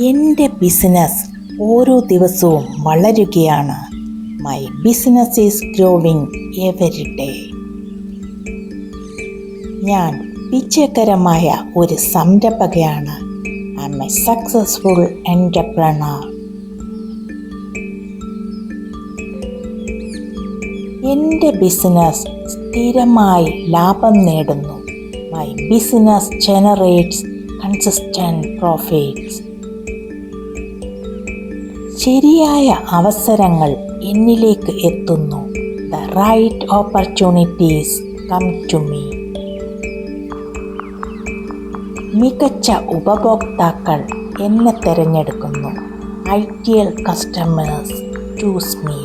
എൻ്റെ ബിസിനസ് ഓരോ ദിവസവും വളരുകയാണ്. My business is growing every day. ഞാൻ വിജയകരമായ ഒരു സംരംഭകയാണ്. I am a successful entrepreneur. എൻ്റെ ബിസിനസ് സ്ഥിരമായി ലാഭം നേടുന്നു. My business generates consistent profits. ശരിയായ അവസരങ്ങൾ എന്നിലേക്ക് എത്തുന്നു. The right opportunities come to me. മികച്ച ഉപഭോക്താക്കൾ എന്നെ തിരഞ്ഞെടുക്കുന്നു. Ideal customers choose me.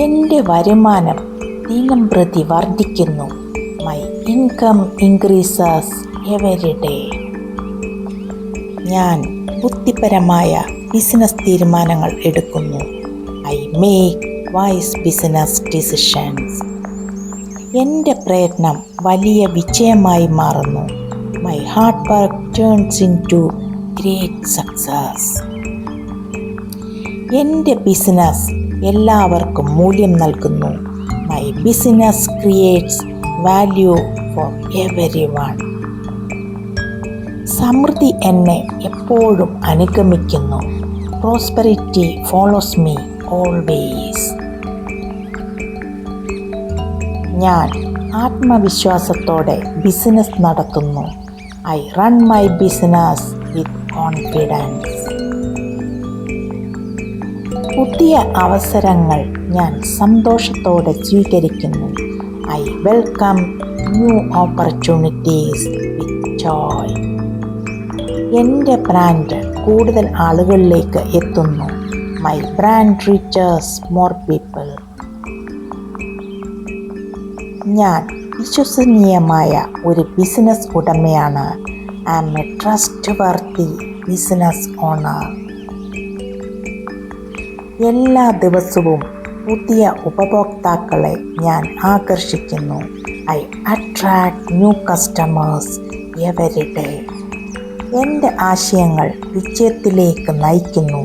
എൻ്റെ വരുമാനം ദിനം പ്രതി വർദ്ധിക്കുന്നു. My income increases every day. ഞാൻ ബുദ്ധിപരമായ ബിസിനസ് തീരുമാനങ്ങൾ എടുക്കുന്നു. I make wise business decisions. എൻ്റെ പ്രയത്നം വലിയ വിജയമായി മാറുന്നു. My hard work turns into great success. എൻ്റെ ബിസിനസ് എല്ലാവർക്കും മൂല്യം നൽകുന്നു. My business creates value for everyone. സമൃദ്ധി എന്നെ എപ്പോഴും അനുഗമിക്കുന്നു. Prosperity follows me always. ഞാൻ ആത്മവിശ്വാസത്തോടെ ബിസിനസ് നടത്തുന്നു. I run my business with confidence. പുതിയ അവസരങ്ങൾ ഞാൻ സന്തോഷത്തോടെ സ്വീകരിക്കുന്നു. I welcome new opportunities with joy. എൻ്റെ ബ്രാൻഡ് കൂടുതൽ ആളുകളിലേക്ക് എത്തുന്നു. My brand reaches more people. ഞാൻ വിശ്വസനീയമായ ഒരു ബിസിനസ് ഉടമയാണ്. I am a trust worthy business owner. എല്ലാ ദിവസവും പുതിയ ഉപഭോക്താക്കളെ ഞാൻ ആകർഷിക്കുന്നു. I attract new customers every day. എൻ്റെ ആശയങ്ങൾ വിജയത്തിലേക്ക് നയിക്കുന്നു.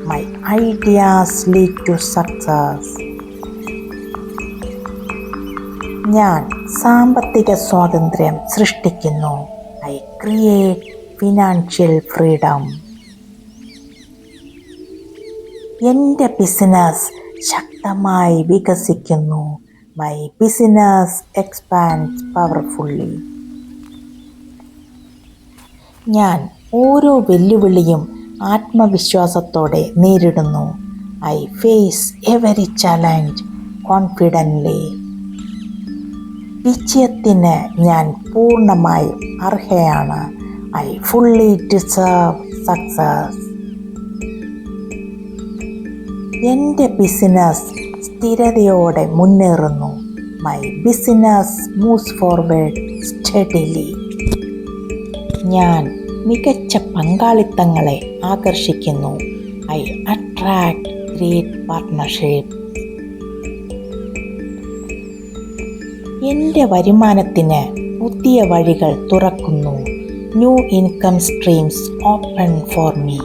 My ideas lead to success. ഞാൻ സാമ്പത്തിക സ്വാതന്ത്ര്യം സൃഷ്ടിക്കുന്നു. I create financial freedom. എൻ്റെ ബിസിനസ് ശക്തമായി വികസിക്കുന്നു. My business expands powerfully. ഞാൻ ഓരോ വെല്ലുവിളിയും ആത്മവിശ്വാസത്തോടെ നേരിടുന്നു. I face every challenge confidently. വിജയത്തിന് ഞാൻ പൂർണ്ണമായും അർഹയാണ്. I fully deserve success. എൻ്റെ ബിസിനസ് സ്ഥിരതയോടെ മുന്നേറുന്നു. My business moves forward steadily. ഞാൻ മികച്ച പങ്കാളിത്തങ്ങളെ ആകർഷിക്കുന്നു. I attract great partnership. എൻ്റെ വരുമാനത്തിന് പുതിയ വഴികൾ തുറക്കുന്നു. New income streams open for me.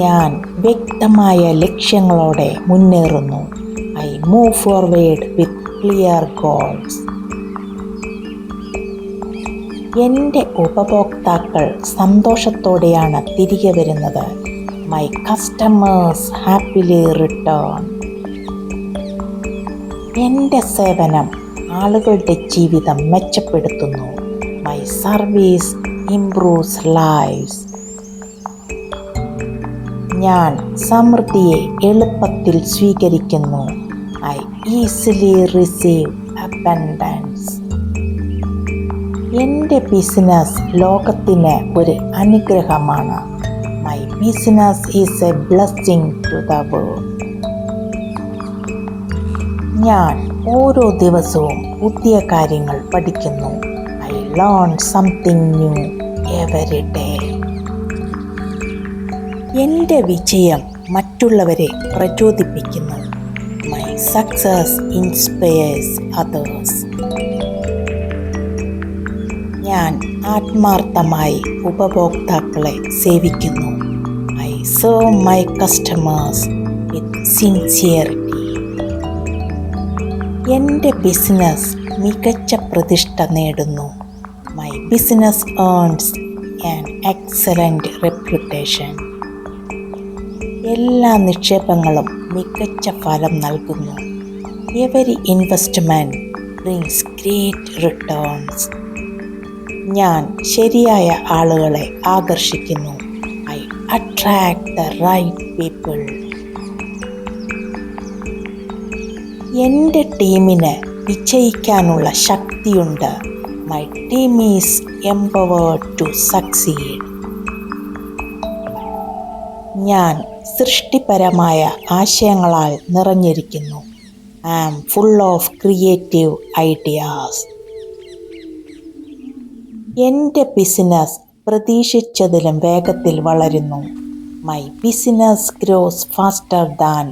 ഞാൻ വ്യക്തമായ ലക്ഷ്യങ്ങളോടെ മുന്നേറുന്നു. I move forward with clear goals. എൻ്റെ ഉപഭോക്താക്കൾ സന്തോഷത്തോടെയാണ് തിരികെ വരുന്നത്. My customers happily return. എൻ്റെ സേവനം ആളുകളുടെ ജീവിതം മെച്ചപ്പെടുത്തുന്നു. My service improves lives. ഞാൻ സമൃദ്ധിയെ എളുപ്പത്തിൽ സ്വീകരിക്കുന്നു. I easily receive abundance. എൻ്റെ ബിസിനസ് ലോകത്തിന് ഒരു അനുഗ്രഹമാണ്. My business is a blessing to the world. ഞാൻ ഓരോ ദിവസവും പുതിയ കാര്യങ്ങൾ പഠിക്കുന്നു. I learn something new every day. എൻ്റെ വിജയം മറ്റുള്ളവരെ പ്രചോദിപ്പിക്കുന്നു. My success inspires others. ഞാൻ ആത്മാർത്ഥമായി ഉപഭോക്താക്കളെ സേവിക്കുന്നു. I serve my customers with sincerity. എൻ്റെ ബിസിനസ് മികച്ച പ്രതിഷ്ഠ നേടുന്നു. My business earns an excellent reputation. എല്ലാ നിക്ഷേപങ്ങളും മികച്ച ഫലം നൽകുന്നു. Every investment brings great returns. ഞാൻ ശരിയായ ആളുകളെ ആകർഷിക്കുന്നു. I attract the right people. എൻ്റെ ടീമിന് വിജയിക്കാനുള്ള ശക്തിയുണ്ട്. My team is empowered to succeed. ഞാൻ സൃഷ്ടിപരമായ ആശയങ്ങളാൽ നിറഞ്ഞിരിക്കുന്നു. I am full of creative ideas. എൻ്റെ ബിസിനസ് പ്രതീക്ഷിച്ചതിലും വേഗത്തിൽ വളരുന്നു. My business grows faster than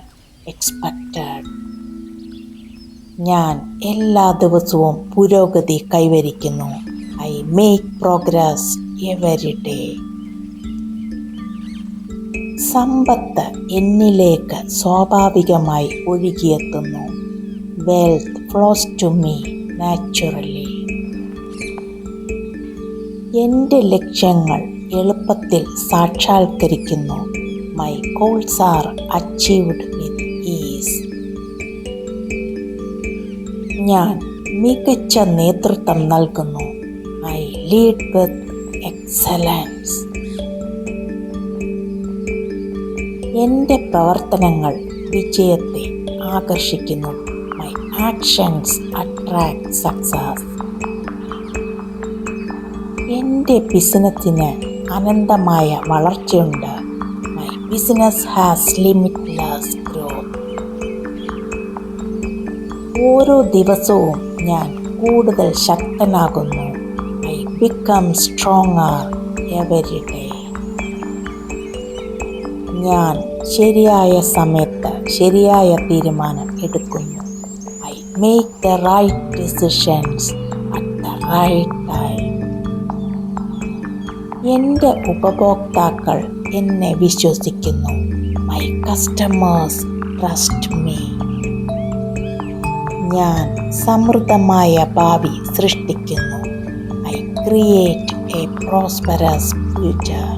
expected. ഞാൻ എല്ലാ ദിവസവും പുരോഗതി കൈവരിക്കുന്നു. I make progress every day. സമ്പത്ത് എന്നിലേക്ക് സ്വാഭാവികമായി ഒഴുകിയെത്തുന്നു. Wealth flows to me naturally. എൻ്റെ ലക്ഷ്യങ്ങൾ എളുപ്പത്തിൽ സാക്ഷാത്കരിക്കുന്നു. My goals are achieved with ease. ഞാൻ മികച്ച നേതൃത്വം നൽകുന്നു. I lead with excellence. എൻ്റെ പ്രവർത്തനങ്ങൾ വിജയത്തെ ആകർഷിക്കുന്നു. My actions attract success. എൻ്റെ ബിസിനസ്സിന് അനന്തമായ വളർച്ചയുണ്ട്. My business has limitless growth. ഓരോ ദിവസവും ഞാൻ കൂടുതൽ ശക്തനാകുന്നു. I become stronger every day. ഞാൻ ശരിയായ സമയത്ത് ശരിയായ തീരുമാനം എടുക്കുന്നു. I make the right decisions at the right time. എൻ്റെ ഉപഭോക്താക്കൾ എന്നെ വിശ്വസിക്കുന്നു. My customers trust me. ഞാൻ സമൃദ്ധമായ ഭാവി സൃഷ്ടിക്കുന്നു. I create a prosperous future.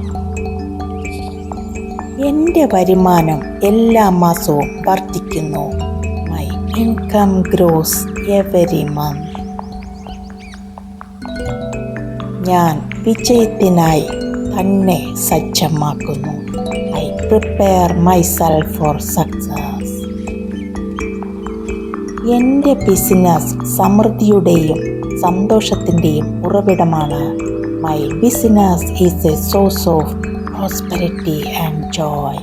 എൻ്റെ വരുമാനം എല്ലാ മാസവും വർദ്ധിക്കുന്നു. My income grows every month. ഞാൻ വിജയത്തിനായി തന്നെ സജ്ജമാക്കുന്നു. I prepare myself for success. എൻ്റെ ബിസിനസ് സമൃദ്ധിയുടെയും സന്തോഷത്തിൻ്റെയും ഉറവിടമാണ്. My business is a source of prosperity and joy.